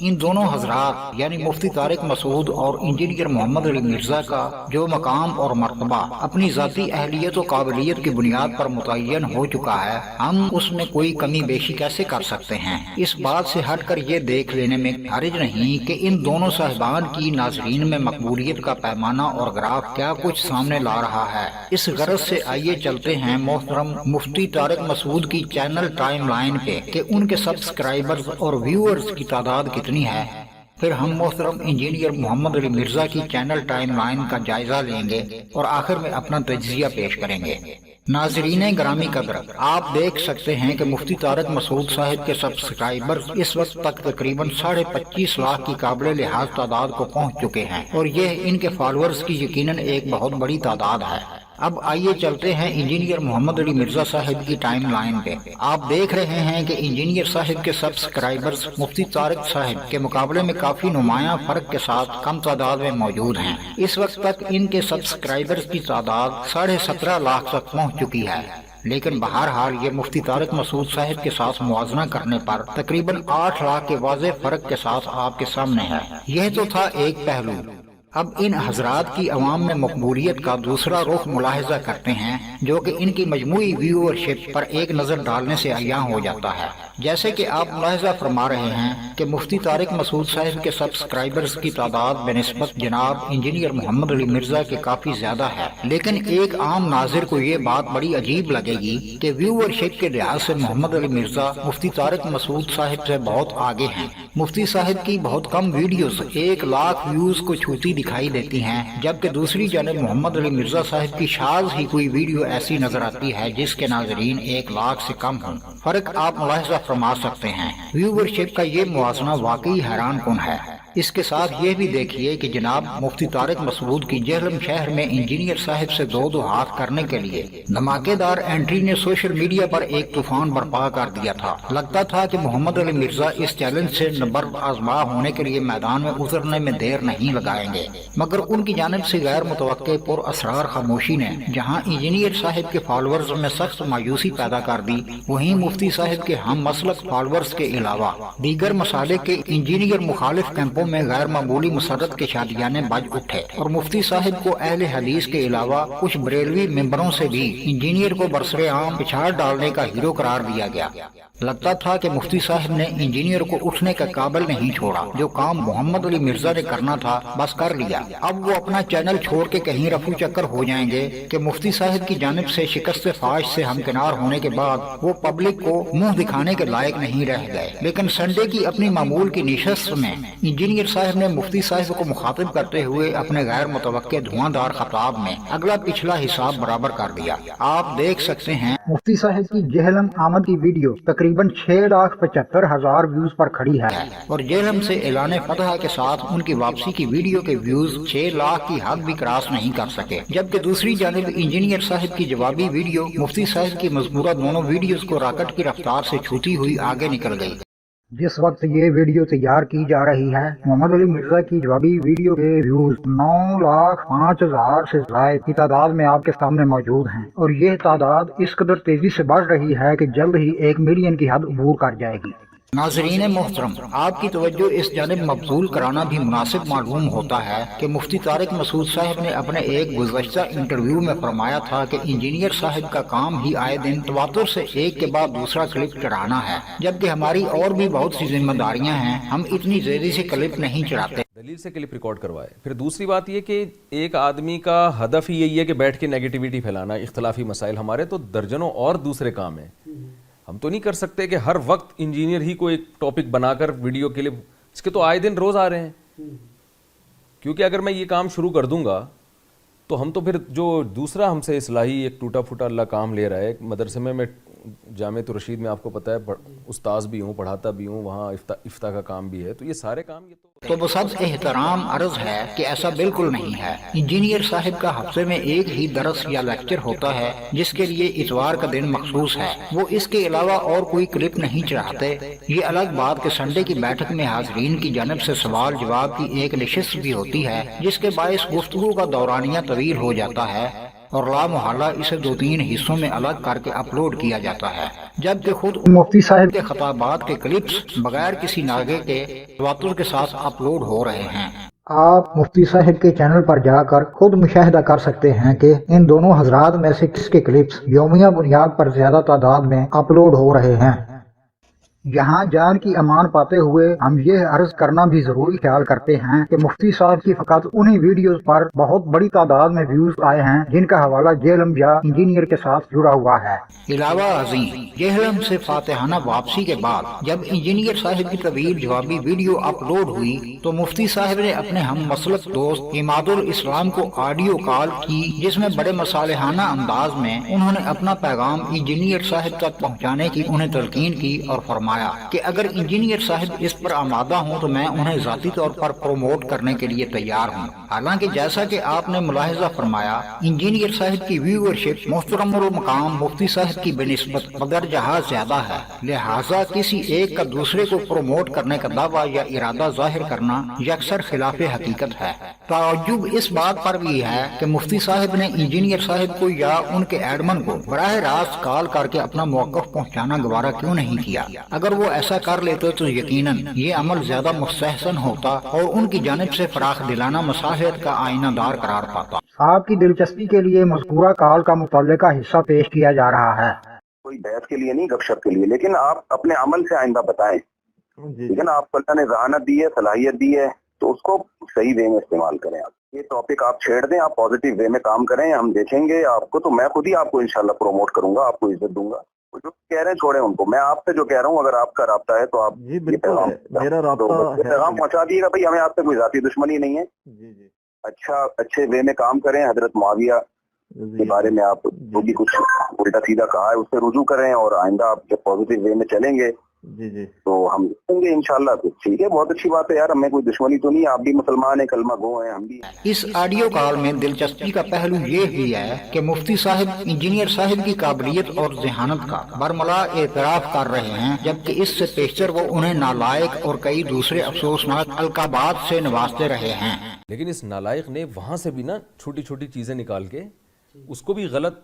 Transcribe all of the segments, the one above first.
ان دونوں حضرات یعنی مفتی طارق مسعود اور انجینئر محمد علی مرزا کا جو مقام اور مرتبہ اپنی ذاتی اہلیت و قابلیت کی بنیاد پر متعین ہو چکا ہے، ہم اس میں کوئی کمی بیشی کیسے کر سکتے ہیں؟ اس بات سے ہٹ کر یہ دیکھ لینے میں حرج نہیں کہ ان دونوں صاحبان کی ناظرین میں مقبولیت کا پیمانہ اور گراف کیا کچھ سامنے لا رہا ہے۔ اس غرض سے آئیے چلتے ہیں محترم مفتی طارق مسعود کی چینل ٹائم لائن پہ کہ ان کے سبسکرائبرز اور ویورز کی تعداد کتنی ہے، پھر ہم محترم انجینئر محمد علی مرزا کی چینل ٹائم لائن کا جائزہ لیں گے اور آخر میں اپنا تجزیہ پیش کریں گے۔ ناظرین گرامی قدر، آپ دیکھ سکتے ہیں کہ مفتی طارق مسعود صاحب کے سبسکرائبرز اس وقت تک تقریباً 25.5 لاکھ کی قابل لحاظ تعداد کو پہنچ چکے ہیں، اور یہ ان کے فالورز کی یقیناً ایک بہت بڑی تعداد ہے۔ اب آئیے چلتے ہیں انجینئر محمد علی مرزا صاحب کی ٹائم لائن پہ۔ آپ دیکھ رہے ہیں کہ انجینئر صاحب کے سبسکرائبرز مفتی طارق صاحب کے مقابلے میں کافی نمایاں فرق کے ساتھ کم تعداد میں موجود ہیں۔ اس وقت تک ان کے سبسکرائبرز کی تعداد 17.5 لاکھ تک پہنچ چکی ہے، لیکن بہرحال یہ مفتی طارق مسعود صاحب کے ساتھ موازنہ کرنے پر تقریباً 8 لاکھ کے واضح فرق کے ساتھ آپ کے سامنے ہے۔ یہ تو تھا ایک پہلو۔ اب ان حضرات کی عوام میں مقبولیت کا دوسرا رخ ملاحظہ کرتے ہیں، جو کہ ان کی مجموعی ویورشپ پر ایک نظر ڈالنے سے عیاں ہو جاتا ہے۔ جیسے کہ آپ ملاحظہ فرما رہے ہیں کہ مفتی طارق مسعود صاحب کے سبسکرائبرز کی تعداد بنسبت جناب انجینئر محمد علی مرزا کے کافی زیادہ ہے، لیکن ایک عام ناظر کو یہ بات بڑی عجیب لگے گی کہ ویورشپ کے لحاظ سے محمد علی مرزا مفتی طارق مسعود صاحب سے بہت آگے ہیں۔ مفتی صاحب کی بہت کم ویڈیوز 1 لاکھ ویوز کو چھوتی دکھائی دیتی ہیں، جبکہ دوسری جانب محمد علی مرزا صاحب کی شاذ ہی کوئی ویڈیو ایسی نظر آتی ہے جس کے ناظرین 1 لاکھ سے کم ہوں۔ فرق آپ ملاحظہ فرما سکتے ہیں۔ ویورشپ کا یہ موازنہ واقعی حیران کن ہے۔ اس کے ساتھ یہ بھی دیکھیے کہ جناب مفتی طارق مسعود کی جہلم شہر میں انجینئر صاحب سے دو ہاتھ کرنے کے لیے دھماکے دار انٹری نے سوشل میڈیا پر ایک طوفان برپا کر دیا تھا۔ لگتا تھا کہ محمد علی مرزا اس چیلنج سے نبرد آزما ہونے کے لیے میدان میں اترنے میں دیر نہیں لگائیں گے، مگر ان کی جانب سے غیر متوقع پر اسرار خاموشی نے جہاں انجینئر صاحب کے فالورز میں سخت مایوسی پیدا کر دی، وہیں مفتی صاحب کے ہم مسلک فالورز کے علاوہ دیگر مسالک کے انجینئر مخالف کیمپوں میں غیر معمولی مسرت کے شادیانے بج اٹھے، اور مفتی صاحب کو اہل حدیث کے علاوہ کچھ بریلوی ممبروں سے بھی انجینئر کو برسر عام پچھاڑ ڈالنے کا ہیرو قرار دیا گیا۔ لگتا تھا کہ مفتی صاحب نے انجینئر کو اٹھنے کا قابل نہیں چھوڑا، جو کام محمد علی مرزا نے کرنا تھا بس کر لیا۔ اب وہ اپنا چینل چھوڑ کے کہیں رفو چکر ہو جائیں گے کہ مفتی صاحب کی جانب سے شکست فاش سے ہمکنار ہونے کے بعد وہ پبلک کو منہ دکھانے کے لائق نہیں رہ گئے۔ لیکن سنڈے کی اپنی معمول کی نشست میں انجینئر صاحب نے مفتی صاحب کو مخاطب کرتے ہوئے اپنے غیر متوقع دھواں دار خطاب میں اگلا پچھلا حساب برابر کر دیا۔ آپ دیکھ سکتے ہیں مفتی صاحب کی جہلم آمد کی ویڈیو تقریباً 6,75,000 ویوز پر کھڑی ہے، اور جہلم سے اعلان فتح کے ساتھ ان کی واپسی کی ویڈیو کے ویوز 6 لاکھ کی حد بھی کراس نہیں کر سکے، جبکہ دوسری جانب انجینئر صاحب کی جوابی ویڈیو مفتی صاحب کی مذکورہ دونوں ویڈیوز کو راکٹ کی رفتار سے چھوتی ہوئی آگے نکل گئی۔ جس وقت یہ ویڈیو تیار کی جا رہی ہے، محمد علی مرزا کی جوابی ویڈیو کے ویوز 9,05,000 سے زائد کی تعداد میں آپ کے سامنے موجود ہیں، اور یہ تعداد اس قدر تیزی سے بڑھ رہی ہے کہ جلد ہی 1 ملین کی حد عبور کر جائے گی۔ ناظرین محترم، آپ کی توجہ اس جانب مبذول کرانا بھی مناسب معلوم ہوتا ہے کہ مفتی طارق مسعود صاحب نے اپنے ایک گزشتہ انٹرویو میں فرمایا تھا کہ انجینئر صاحب کا کام ہی آئے دن تواتر سے ایک کے بعد دوسرا کلپ چڑھانا ہے، جبکہ ہماری اور بھی بہت سی ذمہ داریاں ہیں، ہم اتنی تیزی سے کلپ نہیں چڑھاتے۔ دلیل سے کلپ ریکارڈ کروائے۔ پھر دوسری بات یہ کہ ایک آدمی کا ہدف ہی یہی ہے کہ بیٹھ کے نیگیٹیوٹی پھیلانا، اختلافی مسائل، ہمارے تو درجنوں اور دوسرے کام ہیں۔ ہم تو نہیں کر سکتے کہ ہر وقت انجینئر ہی کو ایک ٹاپک بنا کر ویڈیو کے لیے، اس کے تو آئے دن روز آ رہے ہیں، کیونکہ اگر میں یہ کام شروع کر دوں گا تو ہم تو پھر جو دوسرا ہم سے اصلاحی ایک ٹوٹا پھوٹا اللہ کام لے رہا ہے۔ مدرسے میں جامعہ الرشید میں آپ کو پتہ ہے استاذ بھی ہوں، پڑھاتا بھی ہوں، وہاں افتاء کا کام بھی ہے، تو یہ سارے کام یہ تو بسط احترام عرض ہے کہ ایسا بالکل نہیں ہے۔ انجینئر صاحب کا ہفتے میں ایک ہی درس یا لیکچر ہوتا ہے جس کے لیے اتوار کا دن مخصوص ہے، وہ اس کے علاوہ اور کوئی کلپ نہیں چڑھاتے۔ یہ الگ بات کہ سنڈے کی بیٹھک میں حاضرین کی جانب سے سوال جواب کی ایک نشست بھی ہوتی ہے، جس کے باعث گفتگو کا دورانیہ طویل ہو جاتا ہے، اور لا محالہ اسے 2-3 حصوں میں الگ کر کے اپلوڈ کیا جاتا ہے، جبکہ خود مفتی صاحب کے خطابات کے کلپس بغیر کسی ناغے کے تواتر کے ساتھ اپلوڈ ہو رہے ہیں۔ آپ مفتی صاحب کے چینل پر جا کر خود مشاہدہ کر سکتے ہیں کہ ان دونوں حضرات میں سے کس کے کلپس یومیہ بنیاد پر زیادہ تعداد میں اپلوڈ ہو رہے ہیں۔ یہاں جان کی امان پاتے ہوئے ہم یہ عرض کرنا بھی ضروری خیال کرتے ہیں کہ مفتی صاحب کی فقط انہی ویڈیوز پر بہت بڑی تعداد میں ویوز آئے ہیں جن کا حوالہ جہلم یا انجینئر کے ساتھ جڑا ہوا ہے۔ علاوہ ازیں جہلم سے فاتحانہ واپسی کے بعد جب انجینئر صاحب کی طویل جوابی ویڈیو اپلوڈ ہوئی تو مفتی صاحب نے اپنے ہم مسلک دوست عماد الاسلام کو آڈیو کال کی، جس میں بڑے مصالحانہ انداز میں انہوں نے اپنا پیغام انجینئر صاحب تک پہنچانے کی انہیں تلقین کی اور فرمایا کہ اگر انجینئر صاحب اس پر آمادہ ہوں تو میں انہیں ذاتی طور پر پروموٹ کرنے کے لیے تیار ہوں۔ حالانکہ جیسا کہ آپ نے ملاحظہ فرمایا، انجینئر صاحب کی ویورشپ محترم المقام مفتی صاحب کی بنسبت بدرجہ زیادہ ہے، لہٰذا کسی ایک کا دوسرے کو پروموٹ کرنے کا دعویٰ یا ارادہ ظاہر کرنا یکسر خلاف حقیقت ہے۔ تعجب اس بات پر بھی ہے کہ مفتی صاحب نے انجینئر صاحب کو یا ان کے ایڈمن کو براہ راست کال کر کے اپنا موقف پہنچانا گوارا کیوں نہیں کیا؟ اگر وہ ایسا کر لیتے تو یقیناً یہ عمل زیادہ مستحسن ہوتا اور ان کی جانب سے فراخ دلانہ مصالحت کا آئینہ دار قرار پاتا۔ آپ کی دلچسپی کے لیے مذکورہ کال کا متعلقہ حصہ پیش کیا جا رہا ہے۔ کوئی بحث کے لیے نہیں، گپ شپ کے لیے، لیکن آپ اپنے عمل سے آئندہ بتائیں، ٹھیک ہے نا؟ آپ کو اللہ نے ذہانت دی ہے، صلاحیت دی ہے، تو اس کو صحیح وے میں استعمال کریں۔ آپ یہ ٹاپک آپ چھیڑ دیں، آپ پازیٹیو وے میں کام کریں، ہم دیکھیں گے آپ کو، تو میں خود ہی آپ کو انشاءاللہ پروموٹ کروں گا، آپ کو عزت دوں گا۔ جو کہہ رہے ہیں چھوڑیں ان کو، میں آپ سے جو کہہ رہا ہوں اگر آپ کا رابطہ ہے تو آپ میرا رابطہ پیغام پہنچا دیے گا۔ بھائی ہمیں آپ سے کوئی ذاتی دشمنی نہیں ہے، اچھے وے میں کام کریں۔ حضرت معاویہ کے بارے میں آپ جو بھی کچھ الٹا سیدھا کہا ہے اس سے رجوع کریں، اور آئندہ آپ جب پازیٹیو وے میں چلیں گے تو ہم دیکھیں گے انشاءاللہ۔ ٹھیک ہے، بہت اچھی بات ہے یار، ہمیں کوئی دشمنی تو نہیں، آپ بھی مسلمان ہیں، کلمہ گو ہیں، ہم بھی۔ اس آڈیو کال میں دلچسپی کا پہلو یہ بھی ہے کہ مفتی صاحب انجینئر صاحب کی قابلیت اور ذہانت کا برملا اعتراف کر رہے ہیں، جبکہ اس سے پیشتر وہ انہیں نالائق اور کئی دوسرے افسوسناک القابات سے نوازتے رہے ہیں۔ لیکن اس نالائق نے وہاں سے بھی نا چھوٹی چھوٹی چیزیں نکال کے اس کو بھی غلط،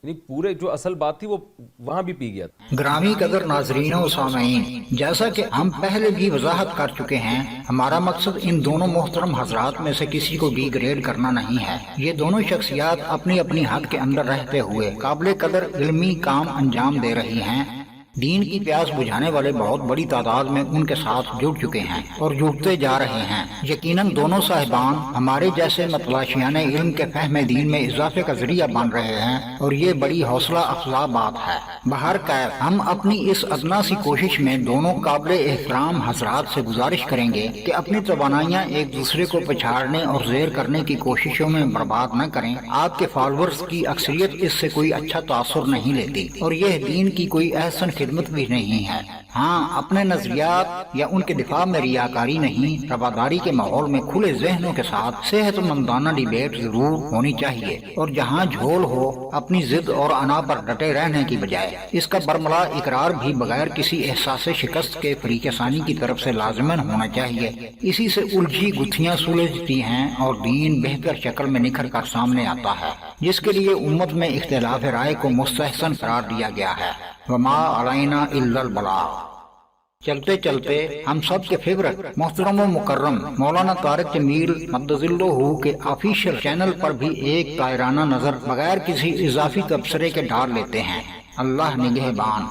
یعنی پورے جو اصل بات تھی وہ وہاں بھی پی گیا۔ گرامی قدر ناظرین و سامعین، جیسا کہ ہم پہلے بھی وضاحت کر چکے ہیں، ہمارا مقصد ان دونوں محترم حضرات میں سے کسی کو ڈی گریڈ کرنا نہیں ہے۔ یہ دونوں شخصیات اپنی اپنی حد کے اندر رہتے ہوئے قابل قدر علمی کام انجام دے رہی ہیں۔ دین کی پیاس بجھانے والے بہت بڑی تعداد میں ان کے ساتھ جڑ چکے ہیں اور جڑتے جا رہے ہیں۔ یقیناً دونوں صاحبان ہمارے جیسے متلاشیان علم کے فہم دین میں اضافے کا ذریعہ بن رہے ہیں، اور یہ بڑی حوصلہ افزا بات ہے۔ بہرکیف ہم اپنی اس ادنا سی کوشش میں دونوں قابل احترام حضرات سے گزارش کریں گے کہ اپنی توانائیاں ایک دوسرے کو پچھاڑنے اور زیر کرنے کی کوششوں میں برباد نہ کریں۔ آپ کے فالورز کی اکثریت اس سے کوئی اچھا تاثر نہیں لیتی، اور یہ دین کی کوئی احسن خدمت بھی نہیں ہے۔ ہاں، اپنے نظریات یا ان کے دفاع میں ریاکاری نہیں، رواداری کے ماحول میں کھلے ذہنوں کے ساتھ صحت مندانہ ڈیبیٹ ضرور ہونی چاہیے، اور جہاں جھول ہو اپنی ضد اور انا پر ڈٹے رہنے کی بجائے اس کا برملا اقرار بھی بغیر کسی احساس شکست کے فریق ثانی کی طرف سے لازمن ہونا چاہیے۔ اسی سے الجھی گتھیاں سلجھتی ہیں اور دین بہتر شکل میں نکھر کر سامنے آتا ہے، جس کے لیے امت میں اختلاف رائے کو مستحسن قرار دیا گیا ہے۔ وما علینا الا البلاغ۔ چلتے چلتے ہم سب کے فیورٹ محترم و مکرم مولانا طارق جمیل مدظلہ کے آفیشیل چینل پر بھی ایک طائرانہ نظر بغیر کسی اضافی تبصرے کے ڈال لیتے ہیں۔ اللہ نگہبان۔